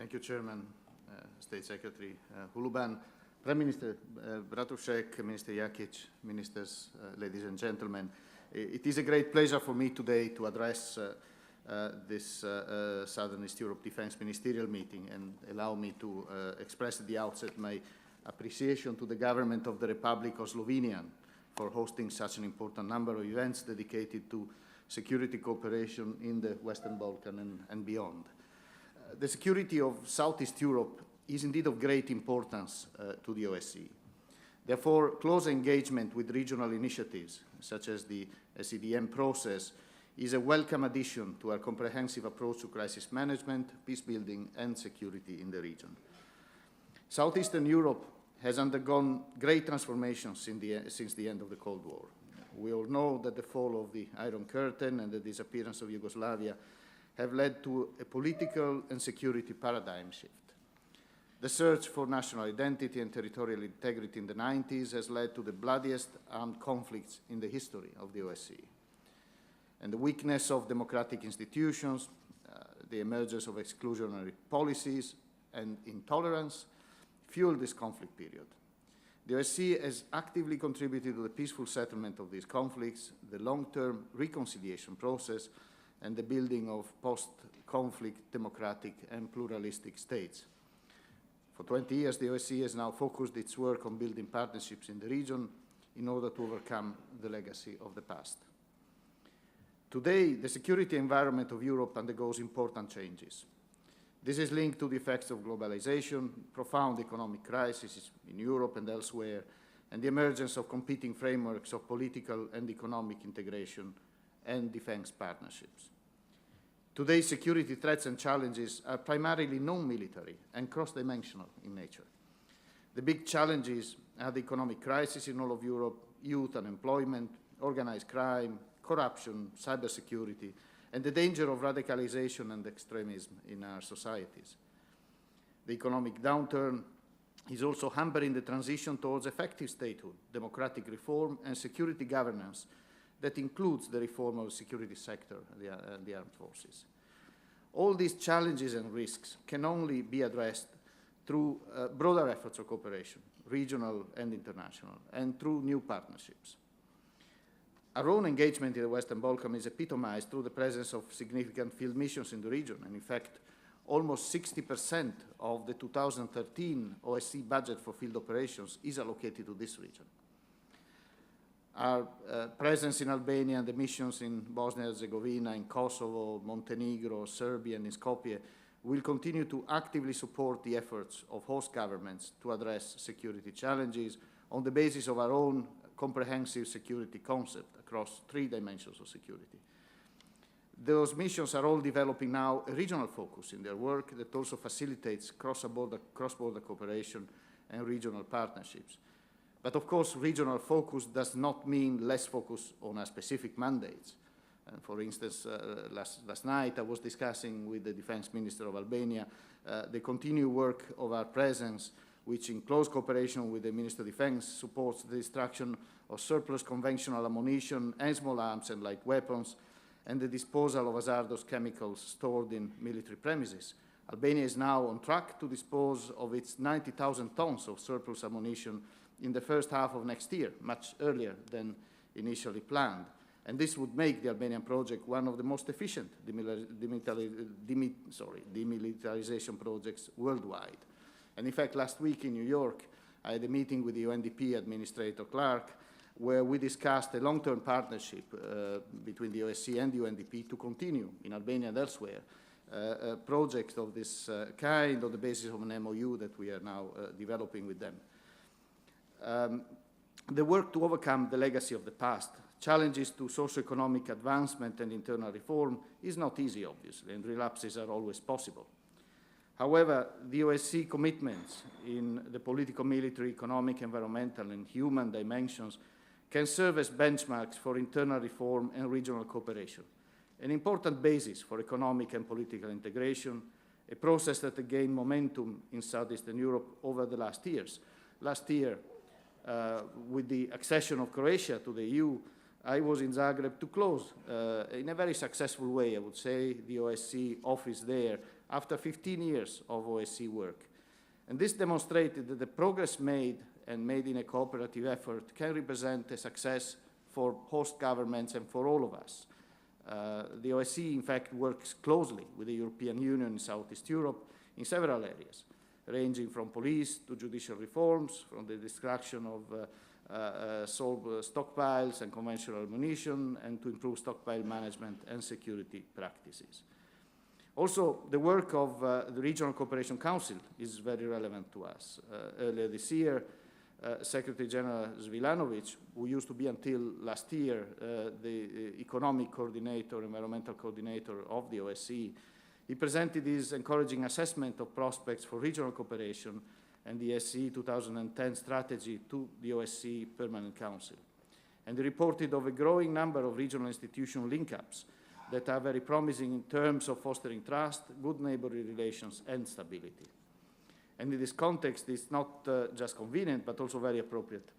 Thank you, Chairman, State Secretary Huluban, Prime Minister Bratušek, Minister Jakic, Ministers, ladies and gentlemen. It is a great pleasure for me today to address this Southern East Europe Defence Ministerial meeting, and allow me to express at the outset my appreciation to the government of the Republic of Slovenia for hosting such an important number of events dedicated to security cooperation in the Western Balkans and beyond. The security of Southeast Europe is indeed of great importance to the OSCE. Therefore, close engagement with regional initiatives, such as the SEDM process, is a welcome addition to our comprehensive approach to crisis management, peace building, and security in the region. Southeastern Europe has undergone great transformations since the end of the Cold War. We all know that the fall of the Iron Curtain and the disappearance of Yugoslavia have led to a political and security paradigm shift. The search for national identity and territorial integrity in the 90s has led to the bloodiest armed conflicts in the history of the OSCE. And the weakness of democratic institutions, the emergence of exclusionary policies and intolerance fueled this conflict period. The OSCE has actively contributed to the peaceful settlement of these conflicts, the long-term reconciliation process, and the building of post-conflict democratic and pluralistic states. For 20 years, the OSCE has now focused its work on building partnerships in the region in order to overcome the legacy of the past. Today, the security environment of Europe undergoes important changes. This is linked to the effects of globalization, profound economic crises in Europe and elsewhere, and the emergence of competing frameworks of political and economic integration and defense partnerships. Today's security threats and challenges are primarily non-military and cross-dimensional in nature. The big challenges are the economic crisis in all of Europe, youth unemployment, organized crime, corruption, cybersecurity, and the danger of radicalization and extremism in our societies. The economic downturn is also hampering the transition towards effective statehood, democratic reform, and security governance that includes the reform of the security sector and the armed forces. All these challenges and risks can only be addressed through broader efforts of cooperation, regional and international, and through new partnerships. Our own engagement in the Western Balkans is epitomized through the presence of significant field missions in the region, and in fact, almost 60% of the 2013 OSCE budget for field operations is allocated to this region. Our presence in Albania and the missions in Bosnia and Herzegovina, in Kosovo, Montenegro, Serbia, and in Skopje will continue to actively support the efforts of host governments to address security challenges on the basis of our own comprehensive security concept across 3 dimensions of security. Those missions are all developing now a regional focus in their work that also facilitates cross-border cooperation and regional partnerships. But of course, regional focus does not mean less focus on our specific mandates. And for instance, last night I was discussing with the Defense Minister of Albania the continued work of our presence, which in close cooperation with the Minister of Defense supports the destruction of surplus conventional ammunition and small arms and light weapons, and the disposal of hazardous chemicals stored in military premises. Albania is now on track to dispose of its 90,000 tons of surplus ammunition in the first half of next year, much earlier than initially planned. And this would make the Albanian project one of the most efficient demilitarization projects worldwide. And in fact, last week in New York, I had a meeting with the UNDP Administrator Clark, where we discussed a long-term partnership between the OSCE and the UNDP to continue in Albania and elsewhere projects of this kind on the basis of an MOU that we are now developing with them. The work to overcome the legacy of the past, challenges to socio-economic advancement and internal reform is not easy, obviously, and relapses are always possible. However, the OSCE commitments in the political, military, economic, environmental, and human dimensions can serve as benchmarks for internal reform and regional cooperation, an important basis for economic and political integration, a process that gained momentum in Southeastern Europe over the last years. Last year, with the accession of Croatia to the EU, I was in Zagreb to close, in a very successful way, I would say, the OSCE office there after 15 years of OSCE work. And this demonstrated that the progress made and made in a cooperative effort can represent a success for host governments and for all of us. The OSCE, in fact, works closely with the European Union in Southeast Europe in several areas, ranging from police to judicial reforms, from the destruction of stockpiles and conventional ammunition, and to improve stockpile management and security practices. Also, the work of the Regional Cooperation Council is very relevant to us. Earlier this year, Secretary General Svilanovic, who used to be until last year the economic coordinator, environmental coordinator of the OSCE, he presented his encouraging assessment of prospects for regional cooperation and the SE 2010 strategy to the OSCE Permanent Council. And he reported of a growing number of regional institutional link-ups that are very promising in terms of fostering trust, good neighborly relations, and stability. And in this context, it's not just convenient, but also very appropriate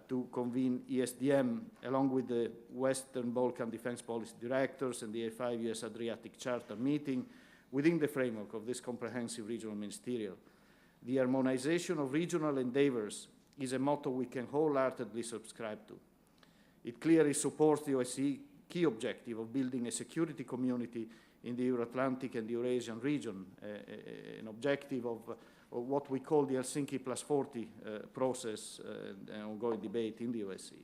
to convene ESDM along with the Western Balkan Defense Policy Directors and the A5 US Adriatic Charter meeting within the framework of this comprehensive regional ministerial. The harmonization of regional endeavors is a motto we can wholeheartedly subscribe to. It clearly supports the OSCE key objective of building a security community in the Euro-Atlantic and Eurasian region, an objective of what we call the Helsinki plus 40 process, an ongoing debate in the OSCE.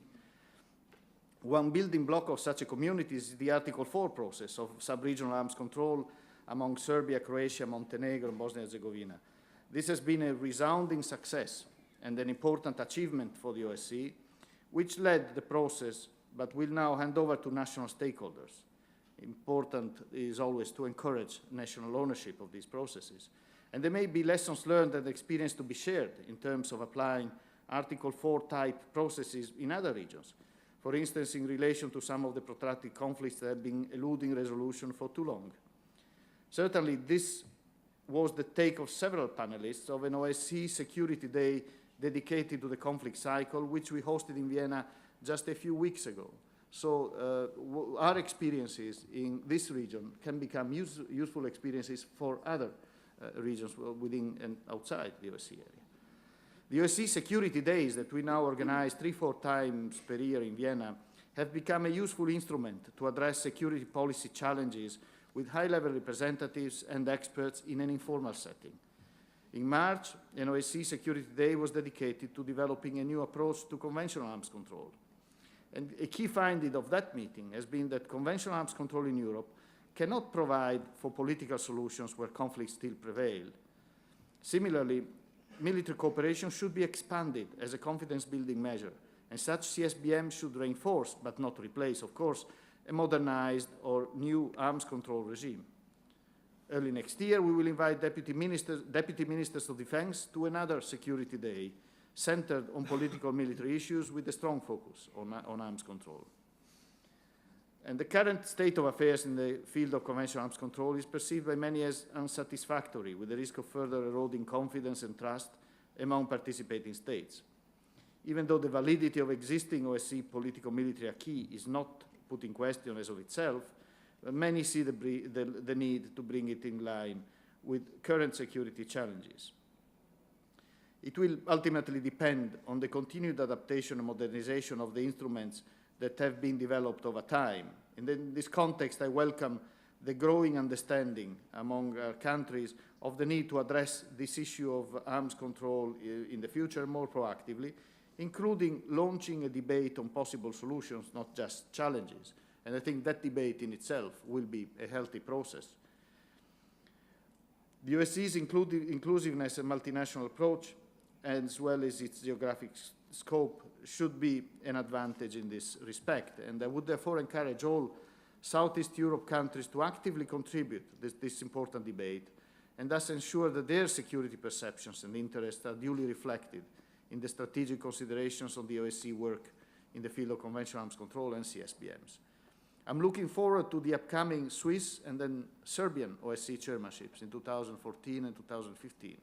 One building block of such a community is the Article 4 process of sub-regional arms control among Serbia, Croatia, Montenegro, and Bosnia-Herzegovina. This has been a resounding success and an important achievement for the OSCE, which led the process but will now hand over to national stakeholders. Important is always to encourage national ownership of these processes. And there may be lessons learned and experience to be shared in terms of applying Article 4 type processes in other regions. For instance, in relation to some of the protracted conflicts that have been eluding resolution for too long. Certainly, this was the take of several panelists of an OSCE Security Day dedicated to the conflict cycle, which we hosted in Vienna just a few weeks ago. So our experiences in this region can become useful experiences for other regions within and outside the OSCE area. The OSCE Security Days that we now organize 3-4 times per year in Vienna have become a useful instrument to address security policy challenges with high-level representatives and experts in an informal setting. In March, an OSCE Security Day was dedicated to developing a new approach to conventional arms control. And a key finding of that meeting has been that conventional arms control in Europe cannot provide for political solutions where conflicts still prevail. Similarly, military cooperation should be expanded as a confidence-building measure, and such CSBM should reinforce, but not replace, of course, a modernized or new arms control regime. Early next year, we will invite deputy ministers of defense to another security day centered on political military issues with a strong focus on arms control. And the current state of affairs in the field of conventional arms control is perceived by many as unsatisfactory, with the risk of further eroding confidence and trust among participating states. Even though the validity of existing OSCE political military acquis is not put in question as of itself, many see the need to bring it in line with current security challenges. It will ultimately depend on the continued adaptation and modernization of the instruments that have been developed over time. And in this context, I welcome the growing understanding among our countries of the need to address this issue of arms control in the future more proactively, including launching a debate on possible solutions, not just challenges. And I think that debate in itself will be a healthy process. The OSCE's inclusiveness and multinational approach, as well as its geographic scope, should be an advantage in this respect. And I would therefore encourage all Southeast Europe countries to actively contribute to this important debate and thus ensure that their security perceptions and interests are duly reflected in the strategic considerations on the OSCE work in the field of conventional arms control and CSBMs. I'm looking forward to the upcoming Swiss and then Serbian OSCE chairmanships in 2014 and 2015.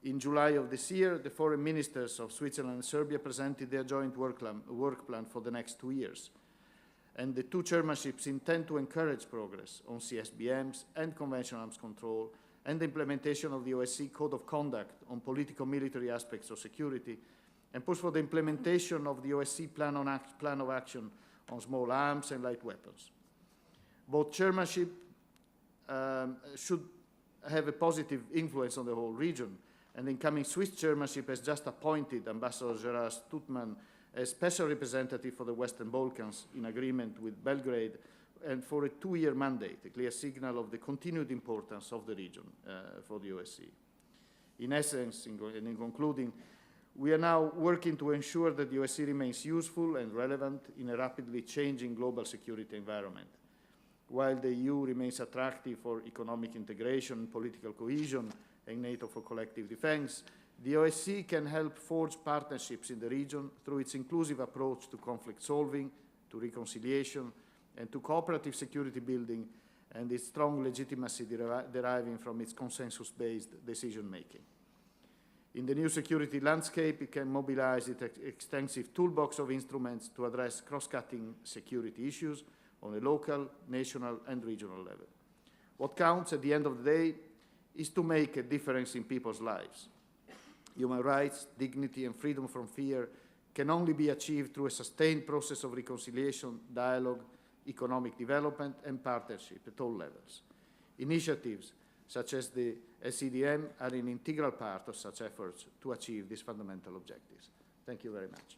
In July of this year, the foreign ministers of Switzerland and Serbia presented their joint work plan for the next 2 years. and the two chairmanships intend to encourage progress on CSBMs and conventional arms control and the implementation of the OSCE Code of Conduct on political-military aspects of security, and push for the implementation of the OSCE Plan of Action on small arms and light weapons. Both chairmanship should have a positive influence on the whole region, and the incoming Swiss chairmanship has just appointed Ambassador Gerard Stuttmann as special representative for the Western Balkans in agreement with Belgrade and for a 2-year mandate, a clear signal of the continued importance of the region for the OSCE. In essence, and in concluding, we are now working to ensure that the OSCE remains useful and relevant in a rapidly changing global security environment. While the EU remains attractive for economic integration, political cohesion, and NATO for collective defense, the OSCE can help forge partnerships in the region through its inclusive approach to conflict solving, to reconciliation, and to cooperative security building, and its strong legitimacy deriving from its consensus-based decision-making. In the new security landscape, it can mobilize its extensive toolbox of instruments to address cross-cutting security issues on a local, national, and regional level. What counts at the end of the day is to make a difference in people's lives. Human rights, dignity, and freedom from fear can only be achieved through a sustained process of reconciliation, dialogue, economic development, and partnership at all levels. Initiatives such as the SEDM are an integral part of such efforts to achieve these fundamental objectives. Thank you very much.